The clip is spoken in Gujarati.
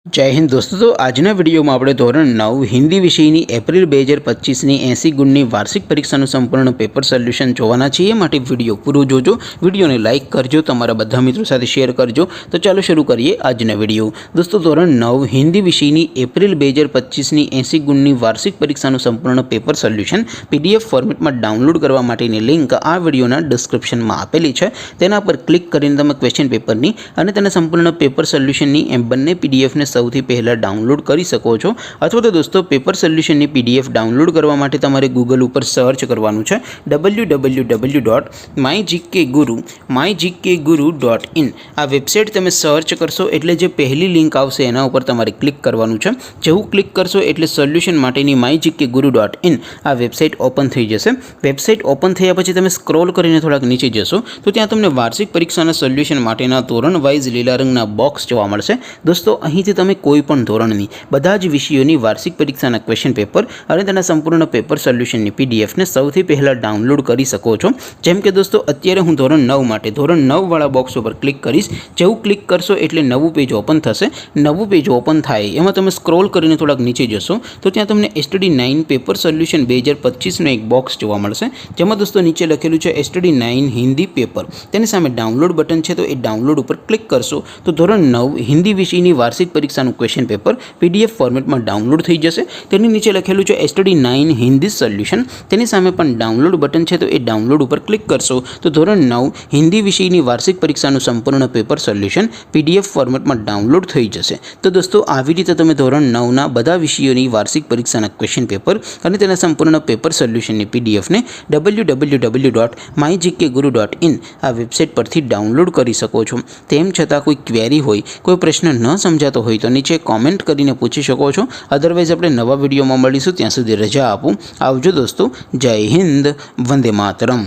जय हिंद दोस्तों। तो आजना विडियो में આપણે ધોરણ 9 હિન્દી વિષયની એપ્રિલ 2025ની 80 ગુણની વાર્ષિક પરીક્ષાનું સંપૂર્ણ પેપર સોલ્યુશન જોવાના છીએ। માટે વિડિયો પૂરો જોજો, વિડિયોને લાઈક કરજો, તમારા બધા મિત્રો સાથે શેર કરજો। તો ચાલો શરૂ કરીએ આજનો વિડિયો। દોસ્તો ધોરણ 9 હિન્દી વિષયની એપ્રિલ 2025ની 80 ગુણની વાર્ષિક પરીક્ષાનું સંપૂર્ણ પેપર સોલ્યુશન પીડીએફ ફોર્મેટમાં ડાઉનલોડ કરવા માટેની લિંક આ વિડિયોના ડિસ્ક્રિપ્શનમાં આપેલી છે। તેના પર ક્લિક કરીને તમે ક્વેશ્ચન પેપરની અને તેના સંપૂર્ણ પેપર સોલ્યુશનની એમ બંને પીડીએફને સૌથી પહેલા ડાઉનલોડ કરી શકો છો। અથવા તો દોસ્તો પેપર સોલ્યુશનની પીડીએફ ડાઉનલોડ કરવા માટે તમારે ગૂગલ ઉપર સર્ચ કરવાનું છે www.mygkguru.in। આ વેબસાઇટ તમે સર્ચ કરશો એટલે જે પહેલી લિંક આવશે એના ઉપર તમારે ક્લિક કરવાનું છે। જેવું ક્લિક કરશો એટલે સોલ્યુશન માટેની mygkguru.in આ વેબસાઇટ ઓપન થઈ જશે। વેબસાઇટ ઓપન થયા પછી તમે સ્ક્રોલ કરીને થોડાક નીચે જશો તો ત્યાં તમને વાર્ષિક પરીક્ષાના સોલ્યુશન માટેના ધોરણ વાઇઝ લીલા રંગના બોક્સ જોવા મળશે। દોસ્તો અહીંથી તમે કોઈપણ ધોરણની બધા જ વિષયોની વાર્ષિક પરીક્ષાના ક્વેશ્ચન પેપર અને તેના સંપૂર્ણ પેપર સોલ્યુશનની પીડીએફને સૌથી પહેલાં ડાઉનલોડ કરી શકો છો। જેમ કે દોસ્તો અત્યારે હું ધોરણ 9 માટે ધોરણ 9 વાળા બોક્સ ઉપર ક્લિક કરીશ। જેવું ક્લિક કરશો એટલે નવું પેજ ઓપન થશે। નવું પેજ ઓપન થાય એમાં તમે સ્ક્રોલ કરીને થોડાક નીચે જશો તો ત્યાં તમને STD 9 પેપર સોલ્યુશન 2025નું એક બોક્સ જોવા મળશે। જેમાં દોસ્તો નીચે લખેલું છે STD 9 હિન્દી પેપર। તેની સામે ડાઉનલોડ બટન છે, તો એ ડાઉનલોડ ઉપર ક્લિક કરશો તો ધોરણ 9 હિન્દી વિષયની વાર્ષિક પરીક્ષાનું ક્વેશ્ચન પેપર પીડીએફ ફોર્મેટમાં ડાઉનલોડ થઈ જશે। તેની નીચે લખેલું છે STD 9 હિન્દી સોલ્યુશન। તેની સામે પણ ડાઉનલોડ બટન છે, તો એ ડાઉનલોડ ઉપર ક્લિક કરશો તો ધોરણ 9 હિન્દી વિષયની વાર્ષિક પરીક્ષાનું સંપૂર્ણ પેપર સોલ્યુશન પીડીએફ ફોર્મેટમાં ડાઉનલોડ થઈ જશે। તો દોસ્તો આવી રીતે તમે ધોરણ 9ના બધા વિષયોની વાર્ષિક પરીક્ષાના ક્વેશ્ચન પેપર અને તેના સંપૂર્ણ પેપર સોલ્યુશનની પીડીએફને www.mygkguru.in આ વેબસાઇટ પરથી ડાઉનલોડ કરી શકો છો। તેમ છતાં કોઈ ક્વેરી હોય, કોઈ પ્રશ્ન ન સમજાતો હોય તો નીચે કોમેન્ટ કરીને પૂછી શકો છો। અધરવાઇઝ આપણે નવા વિડીયોમાં મળીશું, ત્યાં સુધી રજા આપું। આવજો દોસ્તો, જય હિન્દ, વંદે માતરમ।